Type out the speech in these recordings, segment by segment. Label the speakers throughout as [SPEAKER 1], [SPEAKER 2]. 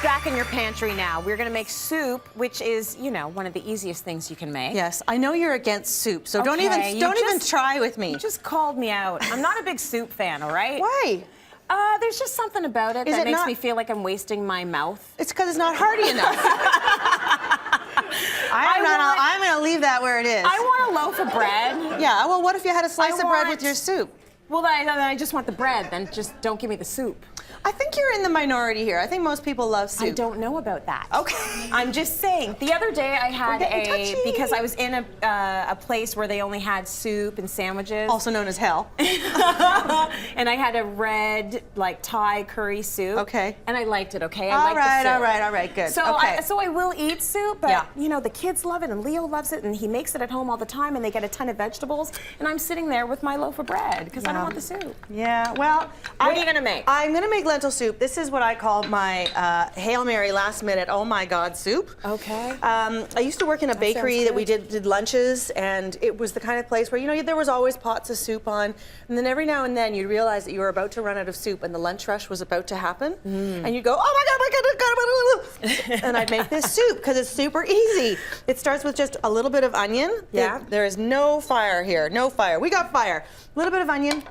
[SPEAKER 1] back in your pantry now. We're gonna make soup, which is, you know, one of the easiest things you can make.
[SPEAKER 2] Yes, I know you're against soup, so don't even try with me.
[SPEAKER 1] You just called me out. I'm not a big soup fan, all right?
[SPEAKER 2] Why?
[SPEAKER 1] There's just something about it that makes me feel like I'm wasting my mouth.
[SPEAKER 2] It's because it's not hearty enough. I'm going to leave that where it is.
[SPEAKER 1] I want a loaf of bread.
[SPEAKER 2] Yeah, well, what if you had a slice of bread with your soup?
[SPEAKER 1] Well, I just want the bread, then just don't give me the soup.
[SPEAKER 2] I think you're in the minority here. I think most people love soup.
[SPEAKER 1] I don't know about that.
[SPEAKER 2] Okay.
[SPEAKER 1] I'm just saying. The other day I had because I was in a place where they only had soup and sandwiches.
[SPEAKER 2] Also known as hell.
[SPEAKER 1] And I had a red, like, Thai curry soup.
[SPEAKER 2] Okay.
[SPEAKER 1] And I liked it, okay?
[SPEAKER 2] All right, good.
[SPEAKER 1] So,
[SPEAKER 2] okay.
[SPEAKER 1] so I will eat soup, but, you know, the kids love it, and Leo loves it, and he makes it at home all the time, and they get a ton of vegetables, and I'm sitting there with my loaf of bread, because I don't want the soup.
[SPEAKER 2] Yeah, well...
[SPEAKER 1] What are you going to make?
[SPEAKER 2] I'm going to make lentil soup. This is what I call my Hail Mary last minute, oh my God, soup.
[SPEAKER 1] Okay.
[SPEAKER 2] I used to work in a bakery that we did lunches, and it was the kind of place where, you know, there was always pots of soup on, and then every now and then you'd realize that you were about to run out of soup and the lunch rush was about to happen, and you'd go, oh my God, and I'd make this soup because it's super easy. It starts with just a little bit of onion.
[SPEAKER 1] Yeah.
[SPEAKER 2] There is no fire here, no fire. We got fire. A little bit of onion.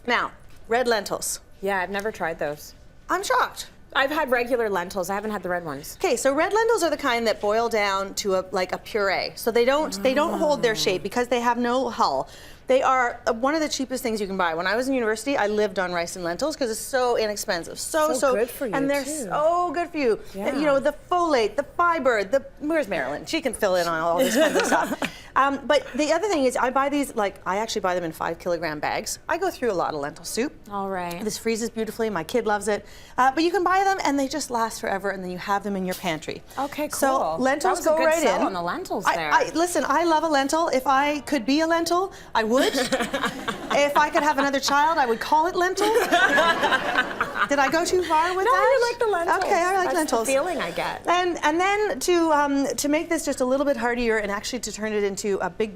[SPEAKER 2] Now, red lentils.
[SPEAKER 1] Yeah, I've never tried those.
[SPEAKER 2] I'm shocked.
[SPEAKER 1] I've had regular lentils. I haven't had the red ones.
[SPEAKER 2] Okay, so red lentils are the kind that boil down to a puree. So they don't hold their shape because they have no hull. They are one of the cheapest things you can buy. When I was in university, I lived on rice and lentils because it's so inexpensive. So
[SPEAKER 1] good for you,
[SPEAKER 2] and they're so good for you.
[SPEAKER 1] Yeah.
[SPEAKER 2] You know, the folate, the fiber, where's Marilyn? She can fill in on all this kind of stuff. But the other thing is I buy these, I actually buy them in 5-kilogram bags. I go through a lot of lentil soup.
[SPEAKER 1] All right.
[SPEAKER 2] This freezes beautifully. My kid loves it. But you can buy them and they just last forever, and then you have them in your pantry.
[SPEAKER 1] Okay, cool.
[SPEAKER 2] So lentils go right in.
[SPEAKER 1] On the lentils there.
[SPEAKER 2] Listen, I love a lentil. If I could be a lentil, I would. If I could have another child, I would call it lentil. Did I go too far with that?
[SPEAKER 1] No, you like the lentils.
[SPEAKER 2] Okay, I like
[SPEAKER 1] That's
[SPEAKER 2] lentils.
[SPEAKER 1] The feeling I get.
[SPEAKER 2] And then to make this just a little bit heartier and actually to turn it into a big,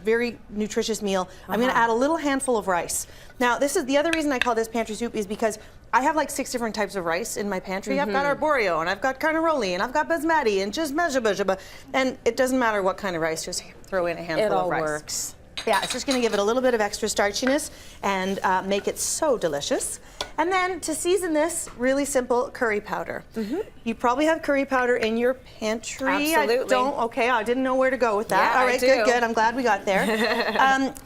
[SPEAKER 2] very nutritious meal, I'm going to add a little handful of rice. Now, this is the other reason I call this pantry soup is because I have like 6 different types of rice in my pantry. I've got arborio, and I've got carnaroli, and I've got basmati, and just mezhaba. And it doesn't matter what kind of rice, just throw in a handful of rice.
[SPEAKER 1] It all works.
[SPEAKER 2] Yeah, it's just going to give it a little bit of extra starchiness and make it so delicious. And then to season this, really simple curry powder. You probably have curry powder in your pantry.
[SPEAKER 1] Absolutely.
[SPEAKER 2] Okay, I didn't know where to go with that.
[SPEAKER 1] Yeah,
[SPEAKER 2] all right, good. I'm glad we got there.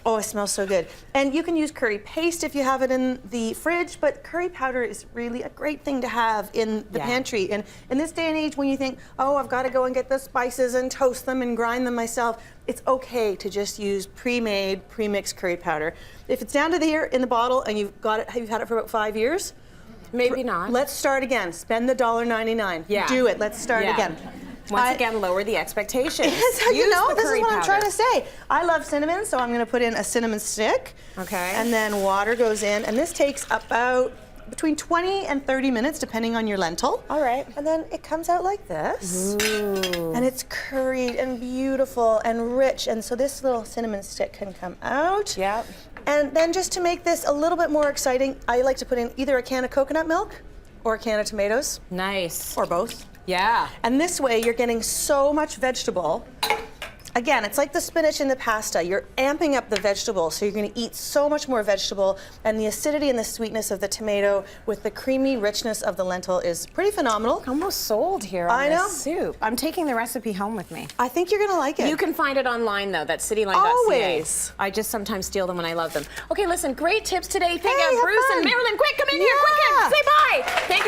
[SPEAKER 2] Oh, it smells so good. And you can use curry paste if you have it in the fridge, but curry powder is really a great thing to have in the pantry. And in this day and age when you think, oh, I've got to go and get the spices and toast them and grind them myself, it's okay to just use pre-made, pre-mixed curry powder. If it's down to here in the bottle and you've had it for about 5 years,
[SPEAKER 1] maybe not.
[SPEAKER 2] Let's start again. Spend the $1.99.
[SPEAKER 1] Yeah.
[SPEAKER 2] Do it. Let's start again.
[SPEAKER 1] Once again, lower the expectations.
[SPEAKER 2] You know, this is what I'm trying to say. I love cinnamon, so I'm going to put in a cinnamon stick.
[SPEAKER 1] Okay.
[SPEAKER 2] And then water goes in, and this takes about between 20 and 30 minutes, depending on your lentil.
[SPEAKER 1] All right.
[SPEAKER 2] And then it comes out like this.
[SPEAKER 1] Ooh.
[SPEAKER 2] And it's curried and beautiful and rich. And so this little cinnamon stick can come out.
[SPEAKER 1] Yep.
[SPEAKER 2] And then just to make this a little bit more exciting, I like to put in either a can of coconut milk or a can of tomatoes.
[SPEAKER 1] Nice.
[SPEAKER 2] Or both.
[SPEAKER 1] Yeah.
[SPEAKER 2] And this way you're getting so much vegetable. Again, it's like the spinach and the pasta. You're amping up the vegetable, so you're going to eat so much more vegetable, and the acidity and the sweetness of the tomato with the creamy richness of the lentil is pretty phenomenal.
[SPEAKER 1] Almost sold here on this soup. I'm taking the recipe home with me.
[SPEAKER 2] I think you're going to like it.
[SPEAKER 1] You can find it online, though. That's cityline.ca.
[SPEAKER 2] Always.
[SPEAKER 1] I just sometimes steal them when I love them. Okay, listen, great tips today. Thank you, Bruce and Marilyn. Quick, come in here. Quick, say bye. Thank you.